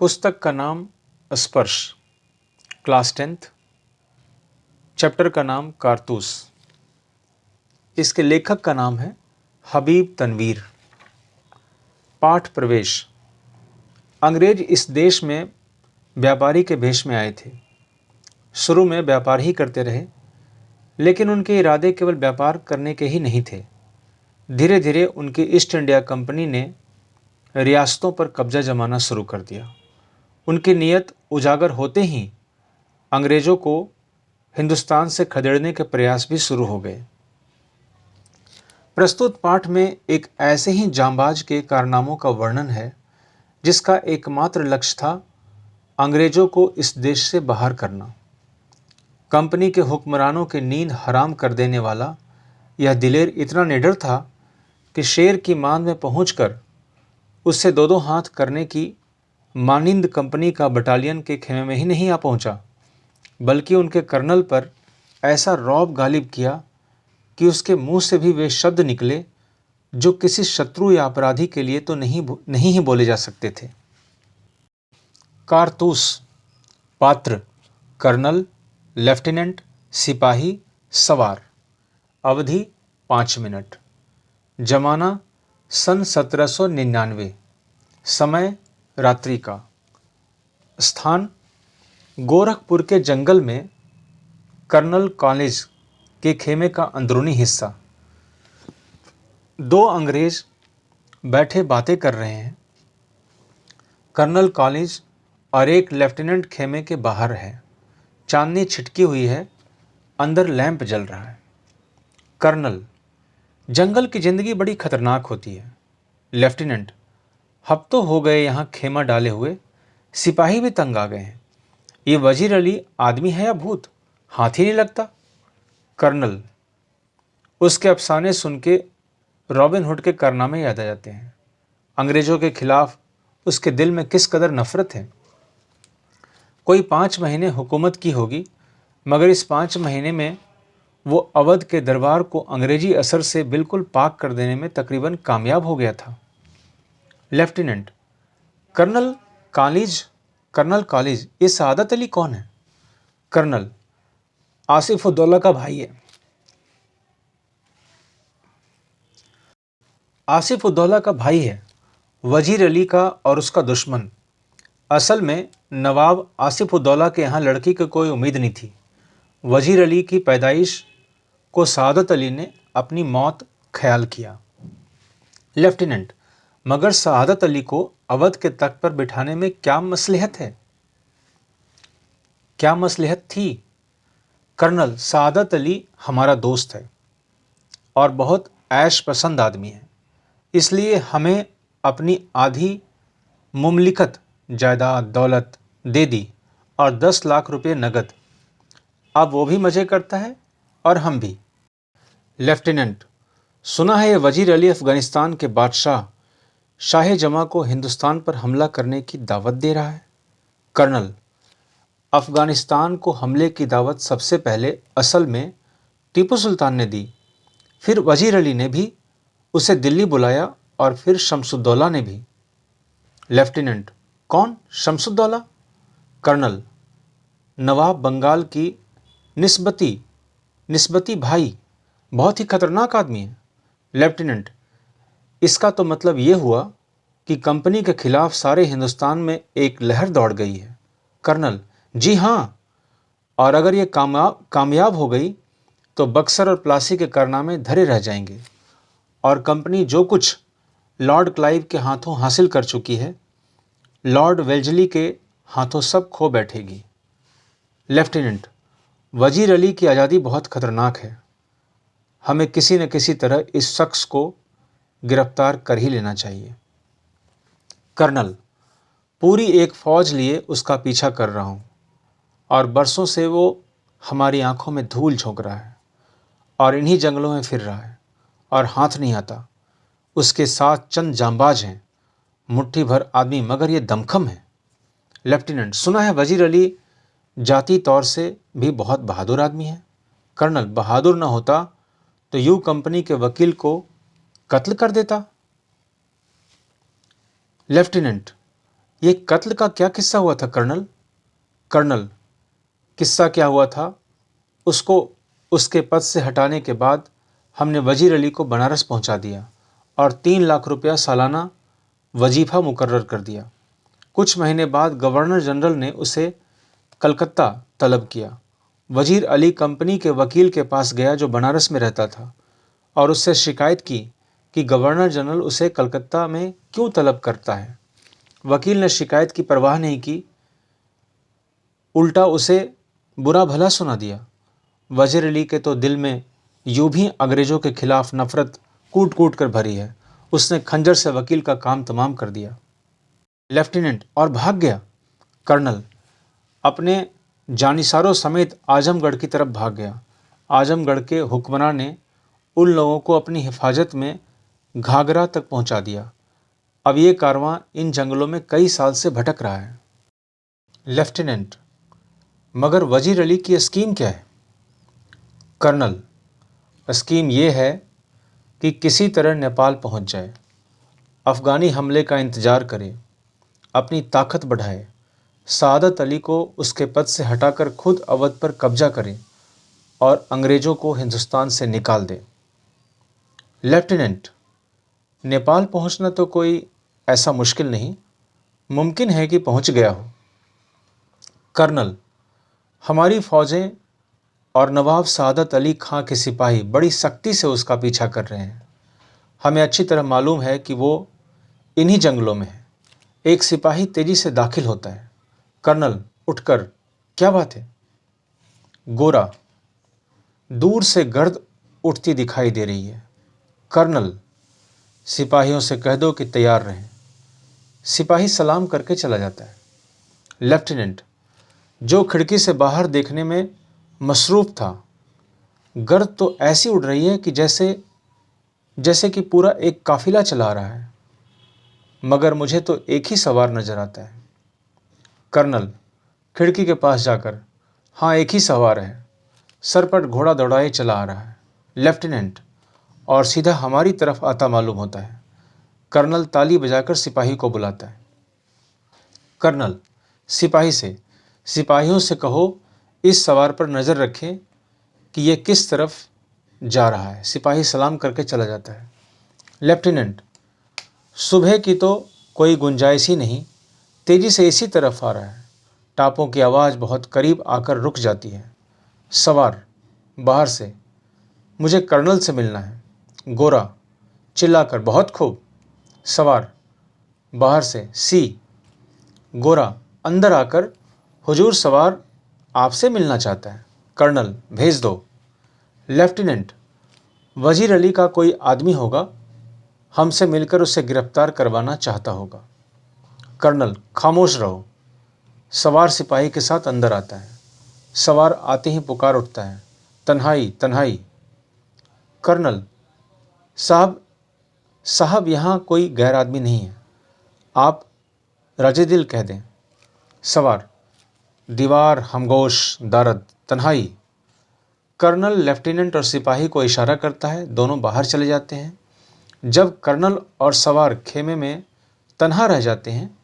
पुस्तक का नाम स्पर्श, क्लास 10th, चैप्टर का नाम कारतूस। इसके लेखक का नाम है हबीब तनवीर। पाठ प्रवेश। अंग्रेज इस देश में व्यापारी के भेष में आए थे। शुरू में व्यापार ही करते रहे, लेकिन उनके इरादे केवल व्यापार करने के ही नहीं थे। धीरे धीरे उनकी ईस्ट इंडिया कंपनी ने रियासतों पर कब्जा जमाना शुरू कर दिया। उनकी नीयत उजागर होते ही अंग्रेजों को हिंदुस्तान से खदेड़ने के प्रयास भी शुरू हो गए। प्रस्तुत पाठ में एक ऐसे ही जांबाज के कारनामों का वर्णन है जिसका एकमात्र लक्ष्य था अंग्रेजों को इस देश से बाहर करना। कंपनी के हुक्मरानों की नींद हराम कर देने वाला यह दिलेर इतना निडर था कि शेर की मांद में पहुंचकर उससे दो दो हाथ करने की मानिंद कंपनी का बटालियन के खेमे में ही नहीं आ पहुंचा, बल्कि उनके कर्नल पर ऐसा रौब गालिब किया कि उसके मुंह से भी वे शब्द निकले जो किसी शत्रु या अपराधी के लिए तो नहीं ही बोले जा सकते थे। कारतूस। पात्र: कर्नल, लेफ्टिनेंट, सिपाही, सवार। अवधि: 5 मिनट। जमाना: सन 1799। समय: रात्रि का। स्थान: गोरखपुर के जंगल में कर्नल कॉलेज के खेमे का अंदरूनी हिस्सा। दो अंग्रेज बैठे बातें कर रहे हैं। कर्नल कॉलेज और एक लेफ्टिनेंट खेमे के बाहर है। चांदनी छिटकी हुई है, अंदर लैंप जल रहा है। कर्नल: जंगल की जिंदगी बड़ी खतरनाक होती है। लेफ्टिनेंट: हफ्तों हो गए यहां खेमा डाले हुए, सिपाही भी तंग आ गए हैं। ये वजीर अली आदमी है या भूत, हाथ ही नहीं लगता। कर्नल: उसके अफसाने सुन के रॉबिन हुड के कारनामे याद आ जाते हैं। अंग्रेजों के खिलाफ उसके दिल में किस कदर नफरत है। कोई 5 महीने हुकूमत की होगी, मगर इस 5 महीने में वो अवध के दरबार को अंग्रेजी असर से बिल्कुल पाक कर देने में तकरीबन कामयाब हो गया था। लेफ्टिनेंट: कर्नल कॉलेज ये सआदत अली कौन है? कर्नल: आसिफ उद्दौला का भाई है। आसिफ उद्दौला का भाई है, वजीर अली का और उसका दुश्मन। असल में नवाब आसिफ उद्दौला के यहाँ लड़की की कोई उम्मीद नहीं थी। वजीर अली की पैदाइश को सआदत अली ने अपनी मौत ख्याल किया। लेफ्टिनेंट: मगर सआदत अली को अवध के तख्त पर बिठाने में क्या मसलहत है? क्या मसलहत थी? कर्नल: सआदत अली हमारा दोस्त है और बहुत ऐश पसंद आदमी है, इसलिए हमें अपनी आधी मुमलिकत जायदाद दौलत दे दी और 10 लाख रुपए नगद। अब वो भी मजे करता है और हम भी। लेफ्टिनेंट: सुना है ये वजीर अली अफगानिस्तान के बादशाह शाह जमा को हिंदुस्तान पर हमला करने की दावत दे रहा है। कर्नल: अफगानिस्तान को हमले की दावत सबसे पहले असल में टीपू सुल्तान ने दी, फिर वजीर अली ने भी उसे दिल्ली बुलाया और फिर शमसुद्दौला ने भी। लेफ्टिनेंट: कौन शमसुद्दौला? कर्नल: नवाब बंगाल की निस्बती भाई, बहुत ही खतरनाक आदमी है। लेफ्टिनेंट: इसका तो मतलब ये हुआ कि कंपनी के खिलाफ सारे हिंदुस्तान में एक लहर दौड़ गई है। कर्नल: जी हाँ, और अगर ये कामयाब हो गई तो बक्सर और प्लासी के कारनामे धरे रह जाएंगे और कंपनी जो कुछ लॉर्ड क्लाइव के हाथों हासिल कर चुकी है, लॉर्ड वेल्जली के हाथों सब खो बैठेगी। लेफ्टिनेंट: वजीर अली की आज़ादी बहुत खतरनाक है, हमें किसी न किसी तरह इस शख्स को गिरफ्तार कर ही लेना चाहिए। कर्नल: पूरी एक फौज लिए उसका पीछा कर रहा हूं और बरसों से वो हमारी आंखों में धूल झोंक रहा है और इन्हीं जंगलों में फिर रहा है और हाथ नहीं आता। उसके साथ चंद जांबाज हैं, मुट्ठी भर आदमी, मगर ये दमखम है। लेफ्टिनेंट: सुना है वजीर अली जाति तौर से भी बहुत बहादुर आदमी है। कर्नल: बहादुर न होता तो यू कंपनी के वकील को कत्ल कर देता। लेफ्टिनेंट: ये कत्ल का क्या किस्सा हुआ था कर्नल? कर्नल, किस्सा क्या हुआ था? उसको उसके पद से हटाने के बाद हमने वजीर अली को बनारस पहुंचा दिया और 3 लाख रुपया सालाना वजीफा मुकर्रर कर दिया। कुछ महीने बाद गवर्नर जनरल ने उसे कलकत्ता तलब किया। वजीर अली कंपनी के वकील के पास गया जो बनारस में रहता था और उससे शिकायत की कि गवर्नर जनरल उसे कलकत्ता में क्यों तलब करता है। वकील ने शिकायत की परवाह नहीं की, उल्टा उसे बुरा भला सुना दिया। वजीर अली के तो दिल में यूं भी अंग्रेजों के खिलाफ नफरत कूट कूट कर भरी है। उसने खंजर से वकील का काम तमाम कर दिया लेफ्टिनेंट और भाग गया। कर्नल अपने जानिसारों समेत आजमगढ़ की तरफ भाग गया। आजमगढ़ के हुक्मरान ने उन लोगों को अपनी हिफाजत में घाघरा तक पहुंचा दिया। अब ये कारवां इन जंगलों में कई साल से भटक रहा है। लेफ्टिनेंट, मगर वजीर अली की स्कीम क्या है? कर्नल, स्कीम ये है कि किसी तरह नेपाल पहुंच जाए, अफगानी हमले का इंतजार करे, अपनी ताकत बढ़ाए, सादत अली को उसके पद से हटाकर खुद अवध पर कब्जा करे और अंग्रेजों को हिंदुस्तान से निकाल दे। लेफ्टिनेंट, नेपाल पहुंचना तो कोई ऐसा मुश्किल नहीं, मुमकिन है कि पहुंच गया हो। कर्नल, हमारी फौजें और नवाब सादत अली खां के सिपाही बड़ी सख्ती से उसका पीछा कर रहे हैं। हमें अच्छी तरह मालूम है कि वो इन्हीं जंगलों में है। एक सिपाही तेजी से दाखिल होता है। कर्नल उठकर, क्या बात है? गोरा, दूर से गर्द उठती दिखाई दे रही है। कर्नल, सिपाहियों से कह दो कि तैयार रहें। सिपाही सलाम करके चला जाता है। लेफ्टिनेंट, जो खिड़की से बाहर देखने में मसरूफ था, गर्द तो ऐसी उड़ रही है कि जैसे जैसे कि पूरा एक काफिला चला रहा है, मगर मुझे तो एक ही सवार नजर आता है। कर्नल खिड़की के पास जाकर, हाँ एक ही सवार है, सर पर घोड़ा दौड़ाए चला आ रहा है। लेफ्टिनेंट, और सीधा हमारी तरफ आता मालूम होता है। कर्नल ताली बजाकर सिपाही को बुलाता है। कर्नल सिपाहियों से कहो इस सवार पर नज़र रखें कि यह किस तरफ जा रहा है। सिपाही सलाम करके चला जाता है। लेफ्टिनेंट, सुबह की तो कोई गुंजाइश ही नहीं, तेजी से इसी तरफ आ रहा है। टापों की आवाज़ बहुत करीब आकर रुक जाती है। सवार बाहर से, मुझे कर्नल से मिलना है। गोरा चिल्लाकर, बहुत खूब। सवार बाहर से, सी। गोरा अंदर आकर, हुजूर सवार आपसे मिलना चाहता है। कर्नल, भेज दो। लेफ्टिनेंट, वजीर अली का कोई आदमी होगा, हमसे मिलकर उसे गिरफ्तार करवाना चाहता होगा। कर्नल, खामोश रहो। सवार सिपाही के साथ अंदर आता है। सवार आते ही पुकार उठता है, तन्हाई तन्हाई। कर्नल, साहब साहब यहाँ कोई गैर आदमी नहीं है, आप राजेदिल कह दें। सवार, दीवार हमगोश दारद तन्हाई। कर्नल लेफ्टिनेंट और सिपाही को इशारा करता है, दोनों बाहर चले जाते हैं। जब कर्नल और सवार खेमे में तन्हा रह जाते हैं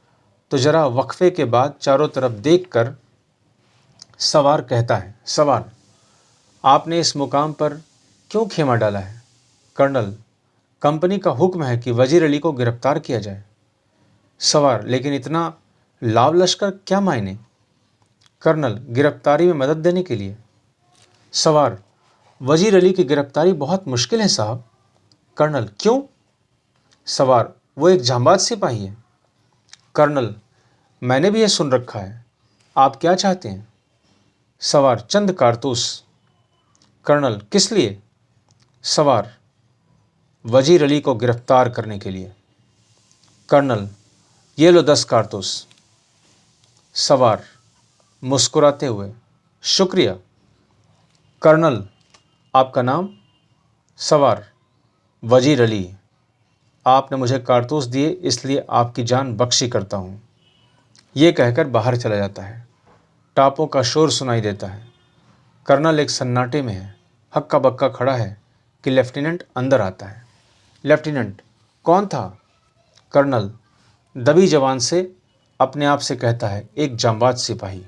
तो जरा वक्फे के बाद चारों तरफ देखकर सवार कहता है, सवार आपने इस मुकाम पर क्यों खेमा डाला है? कर्नल, कंपनी का हुक्म है कि वजीर अली को गिरफ्तार किया जाए। सवार, लेकिन इतना लाव लश्कर क्या मायने? कर्नल, गिरफ्तारी में मदद देने के लिए। सवार, वजीर अली की गिरफ्तारी बहुत मुश्किल है साहब। कर्नल, क्यों? सवार, वो एक जांबाज सिपाही है। कर्नल, मैंने भी यह सुन रखा है, आप क्या चाहते हैं? सवार, चंद कारतूस। कर्नल, किस लिए? सवार, वजीर अली को गिरफ्तार करने के लिए। कर्नल, ये लो 10 कारतूस। सवार मुस्कुराते हुए, शुक्रिया। कर्नल, आपका नाम? सवार, वजीर अली। आपने मुझे कारतूस दिए इसलिए आपकी जान बख्शी करता हूँ। ये कहकर बाहर चला जाता है। टापों का शोर सुनाई देता है। कर्नल एक सन्नाटे में है, हक्का बक्का खड़ा है कि लेफ्टिनेंट अंदर आता है। लेफ्टिनेंट, कौन था? कर्नल दबी जवान से अपने आप से कहता है एक जांबाज सिपाही।